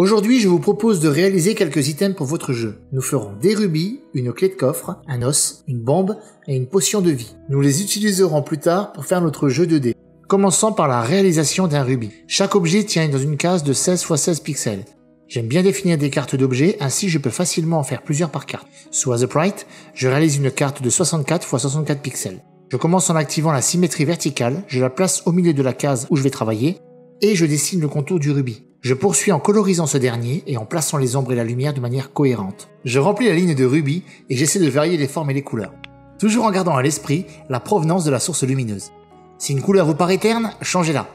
Aujourd'hui, je vous propose de réaliser quelques items pour votre jeu. Nous ferons des rubis, une clé de coffre, un os, une bombe et une potion de vie. Nous les utiliserons plus tard pour faire notre jeu 2D. Commençons par la réalisation d'un rubis. Chaque objet tient dans une case de 16 x 16 pixels. J'aime bien définir des cartes d'objets, ainsi je peux facilement en faire plusieurs par carte. Sous Aseprite, je réalise une carte de 64 x 64 pixels. Je commence en activant la symétrie verticale, je la place au milieu de la case où je vais travailler, et je dessine le contour du rubis. Je poursuis en colorisant ce dernier et en plaçant les ombres et la lumière de manière cohérente. Je remplis la ligne de rubis et j'essaie de varier les formes et les couleurs. Toujours en gardant à l'esprit la provenance de la source lumineuse. Si une couleur vous paraît terne, changez-la.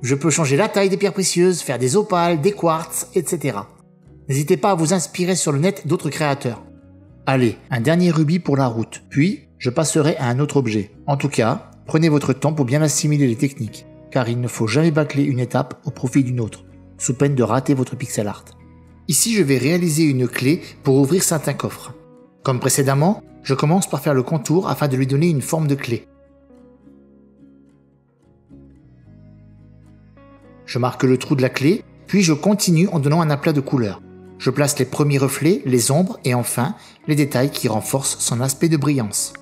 Je peux changer la taille des pierres précieuses, faire des opales, des quartz, etc. N'hésitez pas à vous inspirer sur le net d'autres créateurs. Allez, un dernier rubis pour la route, puis je passerai à un autre objet. En tout cas, prenez votre temps pour bien assimiler les techniques, car il ne faut jamais bâcler une étape au profit d'une autre, sous peine de rater votre pixel art. Ici, je vais réaliser une clé pour ouvrir certains coffres. Comme précédemment, je commence par faire le contour afin de lui donner une forme de clé. Je marque le trou de la clé, puis je continue en donnant un aplat de couleurs. Je place les premiers reflets, les ombres et enfin les détails qui renforcent son aspect de brillance.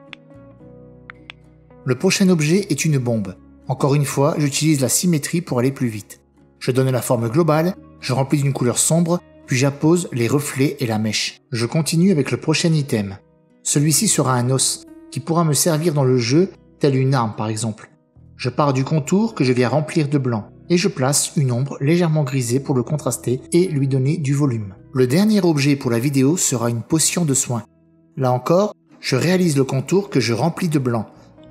Le prochain objet est une bombe. Encore une fois, j'utilise la symétrie pour aller plus vite. Je donne la forme globale, je remplis d'une couleur sombre, puis j'appose les reflets et la mèche. Je continue avec le prochain item. Celui-ci sera un os, qui pourra me servir dans le jeu, tel une arme par exemple. Je pars du contour que je viens remplir de blanc, et je place une ombre légèrement grisée pour le contraster et lui donner du volume. Le dernier objet pour la vidéo sera une potion de soin. Là encore, je réalise le contour que je remplis de blanc,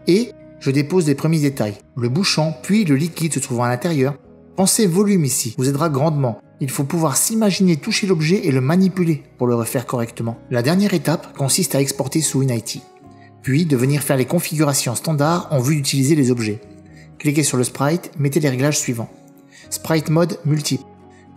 et je dépose les premiers détails. Le bouchon, puis le liquide se trouvant à l'intérieur. Pensez volume ici, vous aidera grandement. Il faut pouvoir s'imaginer toucher l'objet et le manipuler pour le refaire correctement. La dernière étape consiste à exporter sous Unity, puis de venir faire les configurations standards en vue d'utiliser les objets. Cliquez sur le sprite, mettez les réglages suivants. Sprite mode multiple,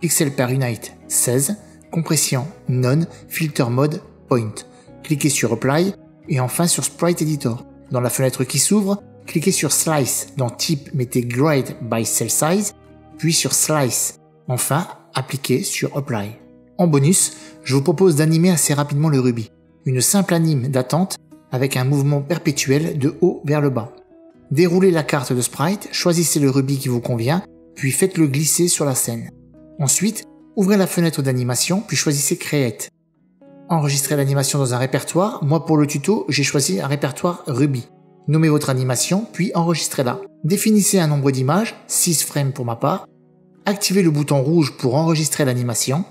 pixel per unite 16, compression none, filter mode point. Cliquez sur apply et enfin sur sprite editor. Dans la fenêtre qui s'ouvre, cliquez sur slice, dans type mettez grade by cell size, puis sur slice. Enfin, appliquez sur apply. En bonus, je vous propose d'animer assez rapidement le rubis. Une simple anime d'attente avec un mouvement perpétuel de haut vers le bas. Déroulez la carte de sprite, choisissez le rubis qui vous convient, puis faites-le glisser sur la scène. Ensuite, ouvrez la fenêtre d'animation, puis choisissez Create. Enregistrez l'animation dans un répertoire. Moi, pour le tuto, j'ai choisi un répertoire rubis. Nommez votre animation, puis enregistrez-la. Définissez un nombre d'images, 6 frames pour ma part. Activez le bouton rouge pour enregistrer l'animation.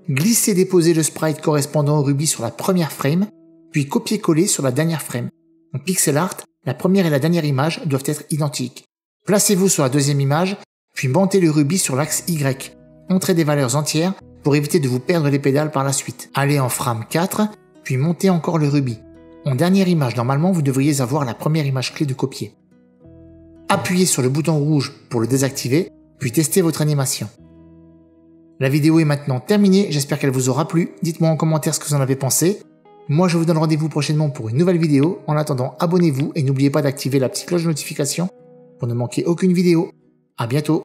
Glissez-déposez le sprite correspondant au rubis sur la première frame, puis copiez-coller sur la dernière frame. En pixel art, la première et la dernière image doivent être identiques. Placez-vous sur la deuxième image, puis montez le rubis sur l'axe Y. Entrez des valeurs entières pour éviter de vous perdre les pédales par la suite. Allez en frame 4, puis montez encore le rubis. En dernière image, normalement, vous devriez avoir la première image clé de copier. Appuyez sur le bouton rouge pour le désactiver, puis testez votre animation. La vidéo est maintenant terminée, j'espère qu'elle vous aura plu. Dites-moi en commentaire ce que vous en avez pensé. Moi, je vous donne rendez-vous prochainement pour une nouvelle vidéo. En attendant, abonnez-vous et n'oubliez pas d'activer la petite cloche de notification pour ne manquer aucune vidéo. À bientôt.